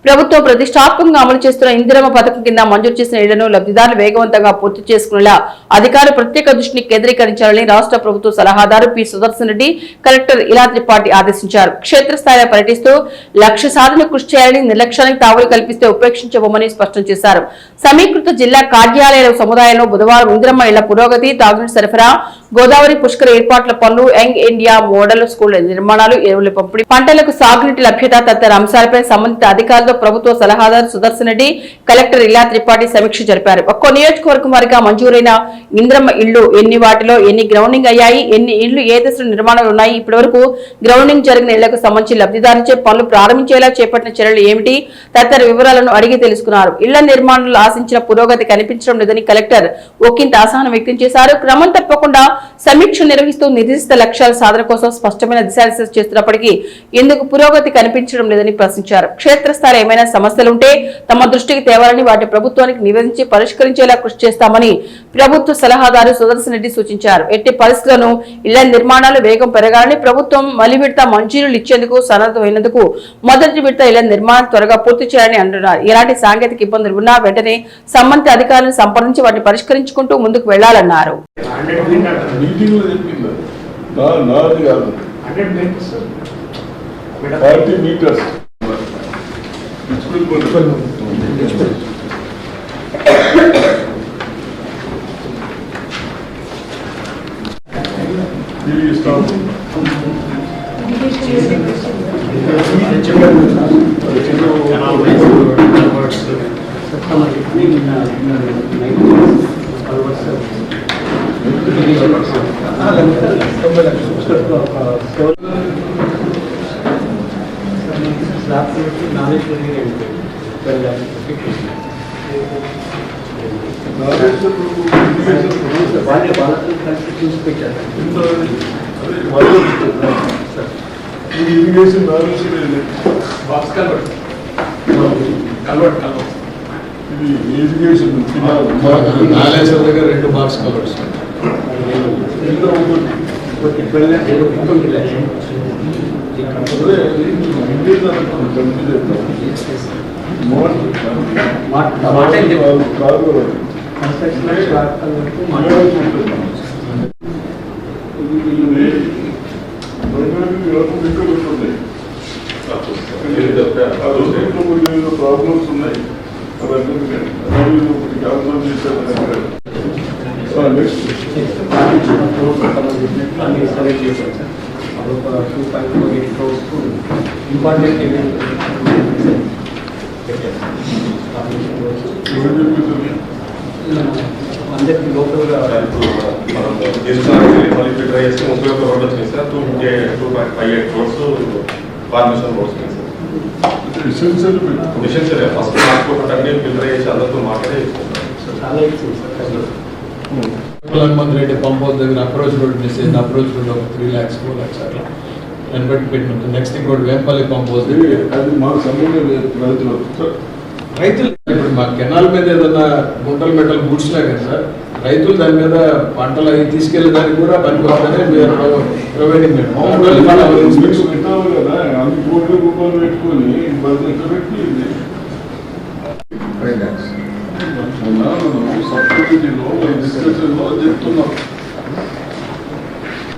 ప్రభుత్వం ప్రతిష్టాత్మకంగా అమలు చేస్తున్న ఇందిరమ్మ పథకం కింద మంజూరు చేసిన ఇళ్లను లబ్ధిదారులు వేగవంతంగా పూర్తి చేసుకునేలా అధికారులు ప్రత్యేక దృష్టిని కేంద్రీకరించాలని రాష్ట్ర ప్రభుత్వ సలహాదారు పి సుదర్శన్ రెడ్డి కలెక్టర్ ఇలా త్రిపాఠి ఆదేశించారు. క్షేత్రస్థాయిలో పర్యటిస్తూ లక్ష్య సాధన కృషి చేయాలని, నిర్లక్ష్యానికి తావులు కల్పిస్తే ఉపేక్షించబోమని స్పష్టం చేశారు. సమీకృత జిల్లా కార్యాలయాల సముదాయంలో బుధవారం ఇందిరమ్మ ఇళ్ల పురోగతి, తాగునీటి సరఫరా, గోదావరి పుష్కర ఏర్పాట్ల పనులు, యంగ్ ఇండియా మోడల్ స్కూల్ నిర్మాణాలు, ఎరువుల పంపిణీ, పంటలకు సాగునీటి లభ్యత తదితర అంశాలపై సంబంధిత అధికారులతో ప్రభుత్వ సలహాదారు సుదర్శన్ రెడ్డి కలెక్టర్ ఇలా త్రిపాఠి సమీక్ష జరిపారు. ఒక్కో నియోజకవర్గం వారిగా మంజూరైన ఇందిరమ్మ ఇళ్లు ఎన్ని, వాటిలో ఎన్ని గ్రౌండింగ్ అయ్యాయి, ఎన్ని ఇళ్లు ఏ దశలో నిర్మాణాలు ఉన్నాయి, ఇప్పటి వరకు గ్రౌండింగ్ జరిగిన ఇళ్లకు సంబంధించి లబ్ధిదారులచే పనులు ప్రారంభించేలా చేపట్టిన చర్యలు ఏమిటి తదితర వివరాలను అడిగి తెలుసుకున్నారు. ఇళ్ల నిర్మాణంలో ఆశించిన పురోగతి కనిపించడం లేదని కలెక్టర్ ఒకంత అసహనం వ్యక్తం చేశారు. క్రమం తప్పకుండా సమీక్ష నిర్వహిస్తూ నిర్దిష్ట లక్ష్యాల సాధన కోసం స్పష్టమైన దిశానిర్దేశం చేస్తున్నప్పటికీ ఎందుకు పురోగతి కనిపించడం లేదని ప్రశ్నించారు. క్షేత్రస్థాయిలో ఏమైనా సమస్యలుంటే తమ దృష్టికి తేవాలని, వాటి ప్రభుత్వానికి నివేదించి పరిష్కరించేలా కృషి చేస్తామని ప్రభుత్వ సలహాదారు సుదర్శన్ రెడ్డి సూచించారు. ఎట్టి పరిస్థితులను ఇళ్ల నిర్మాణాలు వేగం పెరగాలని, ప్రభుత్వం మళ్లీ విడత మంజూరులు ఇచ్చేందుకు సన్నద్ధమైనందుకు మొదటి విడత ఇళ్ల నిర్మాణం త్వరగా పూర్తి చేయాలని అంటున్నారు. ఎలాంటి సాంకేతిక ఇబ్బందులు ఉన్నా వెంటనే సంబంధిత అధికారులను సంప్రదించి వాటిని పరిష్కరించుకుంటూ ముందుకు వెళ్లాలన్నారు. రెండు బాక్స్ కవర్స్ ప్రాబ్లమ్స్ ఉన్నాయి. అందరికి లోకల్గా మనం ట్రై చేస్తే 31 రోడ్లు వచ్చినాయి సార్. 2.58 crores ఫార్మేషన్ రోడ్స్ ఉన్నాయి సార్. ఎసెన్షియల్ ఫస్ట్ ట్రాన్స్పోర్ట్ అన్ని ఫిల్టర్ చేసి అందరితో మాట్లాడి హనుమంత్ రెడ్డి పంప్ హౌస్ దగ్గర అప్రోచ్ రోడ్ మిస్ అయింది. అప్రోచ్ రోడ్ ఒక 3 lakhs 4 lakhs అట్లా దాన్ని బట్టి పెట్టినట్టు. నెక్స్ట్ ఇంకోటి వేంపల్లి పంప్ హౌస్ అది మాకు సంబంధం రైతులు ఇప్పుడు మా కెనాల్ మీద ఏదన్నా గుంటలు మెట్టలు బూట్స్లే కదా సార్, రైతులు దాని మీద పంటలు అవి తీసుకెళ్లేదానికి కూడా పనికొస్తుందని ప్రొవైడింగ్ పెట్టాలి కదా. అన్ని కోట్ల రూపాయలు పెట్టుకొని పెట్టి సబ్సిడీలో డిస్కషన్లో చెప్తున్నాం.